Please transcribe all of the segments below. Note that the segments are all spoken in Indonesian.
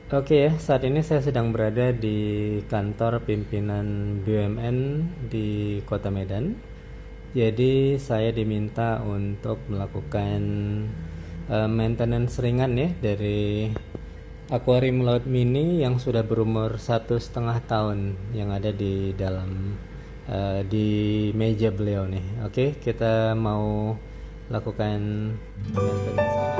Oke ya, saat ini saya sedang berada di kantor pimpinan BUMN di Kota Medan. Jadi saya diminta untuk melakukan maintenance ringan ya dari akuarium laut mini yang sudah berumur 1,5 tahun yang ada di dalam di meja beliau nih. Oke, kita mau lakukan maintenance ringan.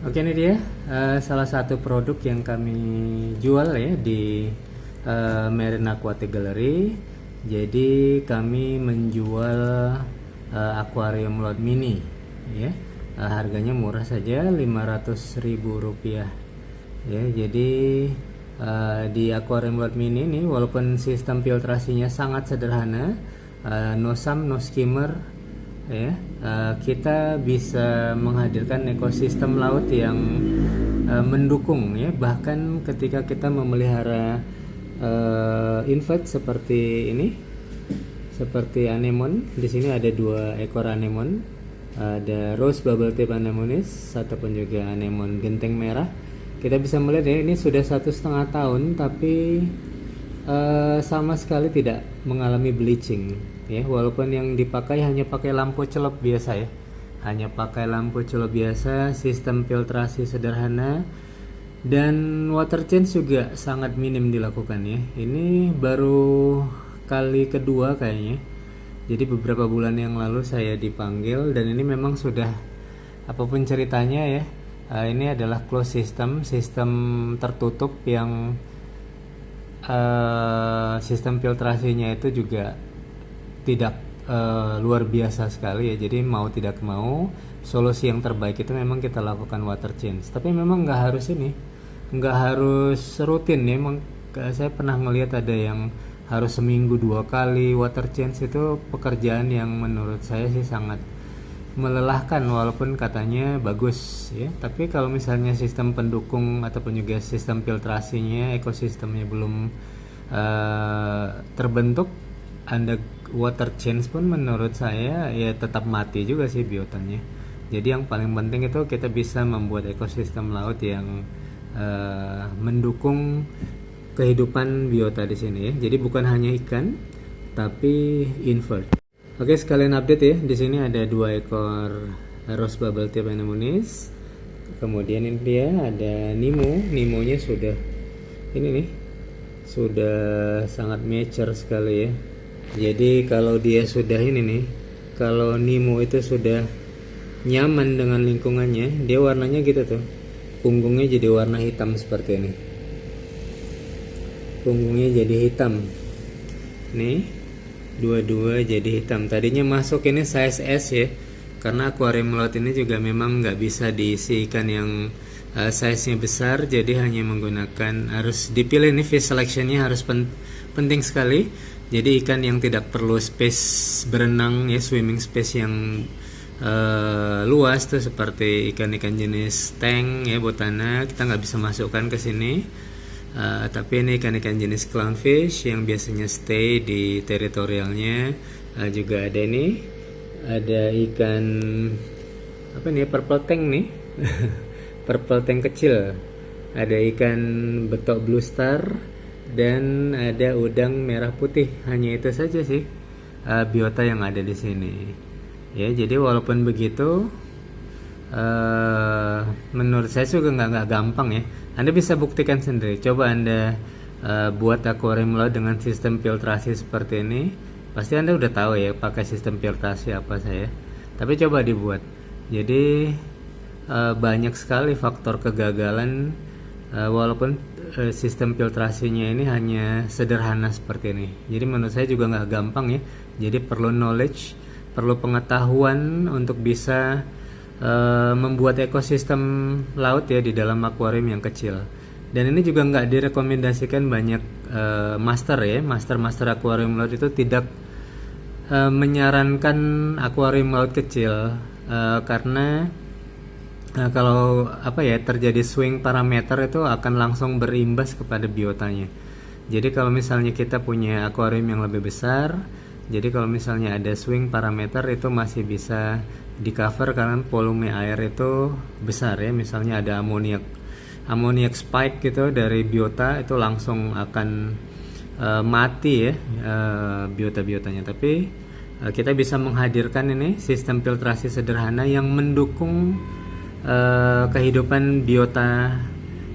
Oke, ini dia salah satu produk yang kami jual ya di Marine Aquatic Gallery. Jadi kami menjual akuarium laut mini ya. Harganya murah saja, Rp500.000 ya. Jadi di akuarium laut mini ini walaupun sistem filtrasinya sangat sederhana, no sump, no skimmer ya, kita bisa menghadirkan ekosistem laut yang mendukung ya. Bahkan ketika kita memelihara invert seperti ini, seperti anemon, di sini ada 2 ekor anemon, ada rose bubble tip anemonis ataupun juga anemon genteng merah. Kita bisa melihat ya, ini sudah 1,5 tahun tapi sama sekali tidak mengalami bleaching ya, walaupun yang dipakai hanya pakai lampu celop biasa ya, hanya pakai lampu celop biasa, sistem filtrasi sederhana, dan water change juga sangat minim dilakukan ya. Ini baru kali kedua kayaknya, jadi beberapa bulan yang lalu saya dipanggil, dan ini memang sudah, apapun ceritanya ya, ini adalah closed system, sistem tertutup yang sistem filtrasinya itu juga tidak luar biasa sekali ya. Jadi mau tidak mau, solusi yang terbaik itu memang kita lakukan water change. Tapi memang nggak harus ini, nggak harus rutin ya. Emang saya pernah ngelihat ada yang harus seminggu 2 kali water change. Itu pekerjaan yang menurut saya sih sangat melelahkan, walaupun katanya bagus ya. Tapi kalau misalnya sistem pendukung ataupun juga sistem filtrasinya, ekosistemnya belum terbentuk, Anda water change pun menurut saya ya tetap mati juga sih biotanya. Jadi yang paling penting itu kita bisa membuat ekosistem laut yang mendukung kehidupan biota di sini ya. Jadi bukan hanya ikan tapi invert. Oke, sekalian update ya. Di sini ada 2 ekor rose bubble tip anemonis. Kemudian ini dia ada Nemo. Nemonya sudah ini nih, sudah sangat mature sekali ya. Jadi kalau dia sudah ini nih, kalau Nemo itu sudah nyaman dengan lingkungannya, dia warnanya gitu tuh. Punggungnya jadi warna hitam seperti ini. Punggungnya jadi hitam. Nih, dua-dua jadi hitam. Tadinya masuk ini size S ya, karena akuarium laut ini juga memang nggak bisa diisi ikan yang size-nya besar, jadi hanya menggunakan, harus dipilih nih, fish selection-nya harus penting sekali. Jadi ikan yang tidak perlu space berenang ya, swimming space yang luas tuh, seperti ikan-ikan jenis tank ya, botana, kita nggak bisa masukkan ke sini. Tapi ini ikan-ikan jenis clownfish yang biasanya stay di teritorialnya. Juga ada ini, ada ikan apa nih, purple tank nih. Purple tank kecil, ada ikan betok blue star, dan ada udang merah putih. Hanya itu saja sih biota yang ada di sini ya. Jadi walaupun begitu, menurut saya juga nggak gampang ya. Anda bisa buktikan sendiri. Coba Anda buat akuarium laut dengan sistem filtrasi seperti ini. Pasti Anda udah tahu ya pakai sistem filtrasi apa saya. Tapi coba dibuat. Jadi banyak sekali faktor kegagalan walaupun sistem filtrasinya ini hanya sederhana seperti ini. Jadi menurut saya juga nggak gampang ya. Jadi perlu knowledge, perlu pengetahuan untuk bisa membuat ekosistem laut ya di dalam akuarium yang kecil. Dan ini juga nggak direkomendasikan banyak master ya, master akuarium laut itu tidak menyarankan akuarium laut kecil karena kalau terjadi swing parameter itu akan langsung berimbas kepada biotanya. Jadi kalau misalnya kita punya akuarium yang lebih besar, jadi kalau misalnya ada swing parameter itu masih bisa di cover karena volume air itu besar ya. Misalnya ada amoniak spike gitu dari biota, itu langsung akan mati ya biota-biotanya. Tapi kita bisa menghadirkan ini sistem filtrasi sederhana yang mendukung kehidupan biota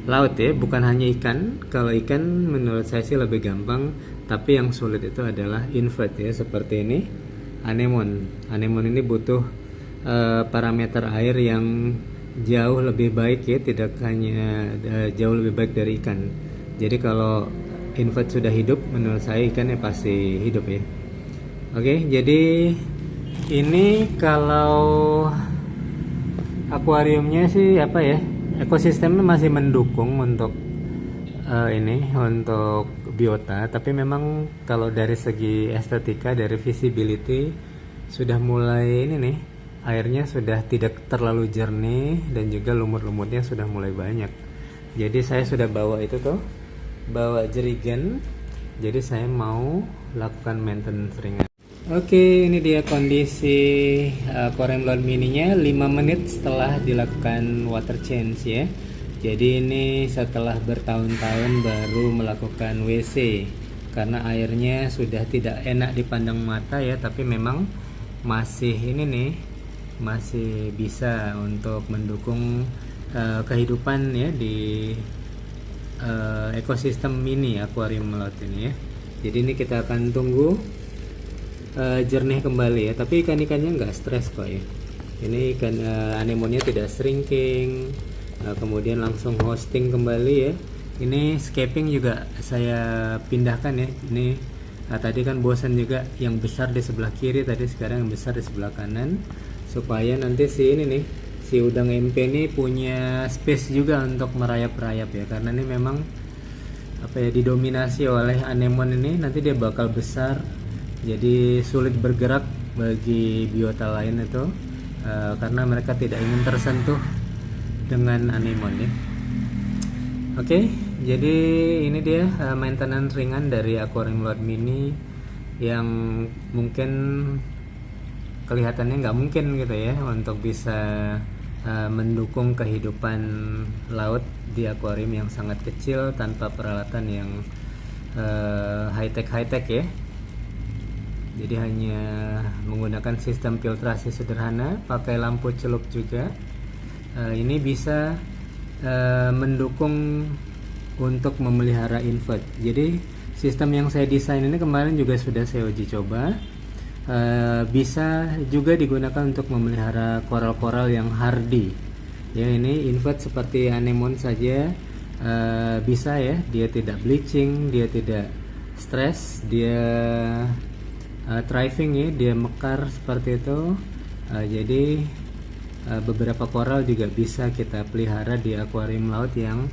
laut ya, bukan hanya ikan. Kalau ikan menurut saya sih lebih gampang, tapi yang sulit itu adalah invert ya, seperti ini anemon ini butuh parameter air yang jauh lebih baik ya, tidak hanya jauh lebih baik dari ikan. Jadi kalau invert sudah hidup, menurut saya ikannya pasti hidup ya. Oke, jadi ini kalau akuariumnya sih ekosistemnya masih mendukung untuk untuk biota, tapi memang kalau dari segi estetika, dari visibility sudah mulai airnya sudah tidak terlalu jernih dan juga lumut-lumutnya sudah mulai banyak. Jadi saya sudah bawa jerigen, jadi saya mau lakukan maintenance ringan. Oke, ini dia kondisi aquarium laut mininya 5 menit setelah dilakukan water change ya. Jadi ini setelah bertahun-tahun baru melakukan WC karena airnya sudah tidak enak dipandang mata ya, tapi memang masih masih bisa untuk mendukung kehidupan ya di ekosistem mini akuarium laut ini ya. Jadi ini kita akan tunggu jernih kembali ya, tapi ikan-ikannya nggak stres kok ya. Ini ikan anemonnya tidak shrinking, kemudian langsung hosting kembali ya. Ini scaping juga saya pindahkan ya. Ini tadi kan bosan juga yang besar di sebelah kiri, tadi sekarang yang besar di sebelah kanan, supaya nanti si udang MP ini punya space juga untuk merayap-rayap ya, karena ini memang didominasi oleh anemon ini, nanti dia bakal besar. Jadi sulit bergerak bagi biota lain itu karena mereka tidak ingin tersentuh dengan anemon ya. Oke, jadi ini dia maintenance ringan dari aquarium laut mini yang mungkin kelihatannya nggak mungkin gitu ya untuk bisa mendukung kehidupan laut di akuarium yang sangat kecil tanpa peralatan yang high-tech ya. Jadi hanya menggunakan sistem filtrasi sederhana, pakai lampu celup juga. Ini bisa mendukung untuk memelihara invert. Jadi sistem yang saya desain ini kemarin juga sudah saya uji coba. Bisa juga digunakan untuk memelihara koral-koral yang hardy. Ya, ini invert seperti anemon saja bisa ya. Dia tidak bleaching, dia tidak stres, dia thriving ya, dia mekar seperti itu. Jadi beberapa koral juga bisa kita pelihara di akuarium laut yang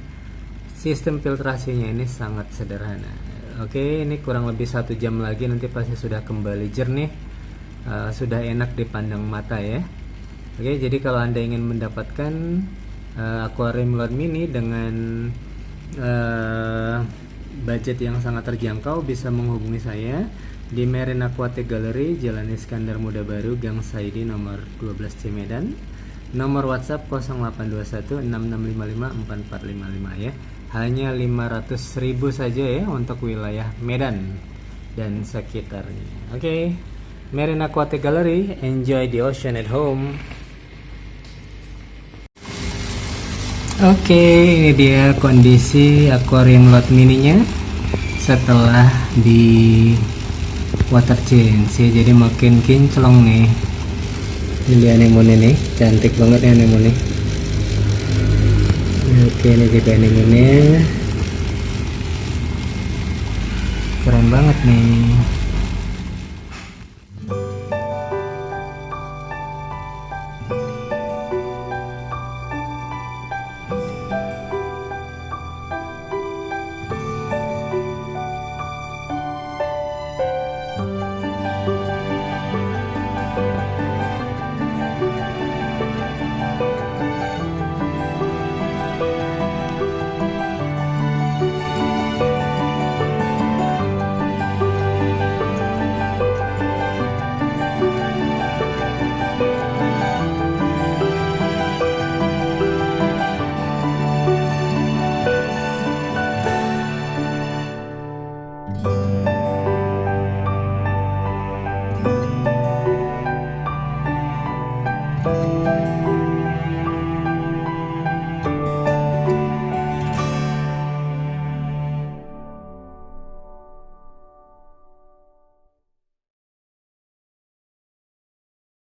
sistem filtrasinya ini sangat sederhana. Oke, ini kurang lebih 1 jam lagi nanti pasti sudah kembali jernih, sudah enak dipandang mata ya. Oke, jadi kalau Anda ingin mendapatkan akuarium laut mini dengan budget yang sangat terjangkau, bisa menghubungi saya di Marine Aquatic Gallery, Jalan Iskandar Muda Baru, Gang Saidi nomor 12C Medan. Nomor WhatsApp 082166554455 ya. Hanya 500.000 saja ya untuk wilayah Medan dan sekitarnya. Oke, Marine Aquatic Gallery, enjoy the ocean at home. Oke, ini dia kondisi akuarium laut mininya. setelah di water change ya, jadi makin kinclong nih. Ini anemone nih, cantik banget ya anemone. Oke, ini juga anemone, keren banget nih.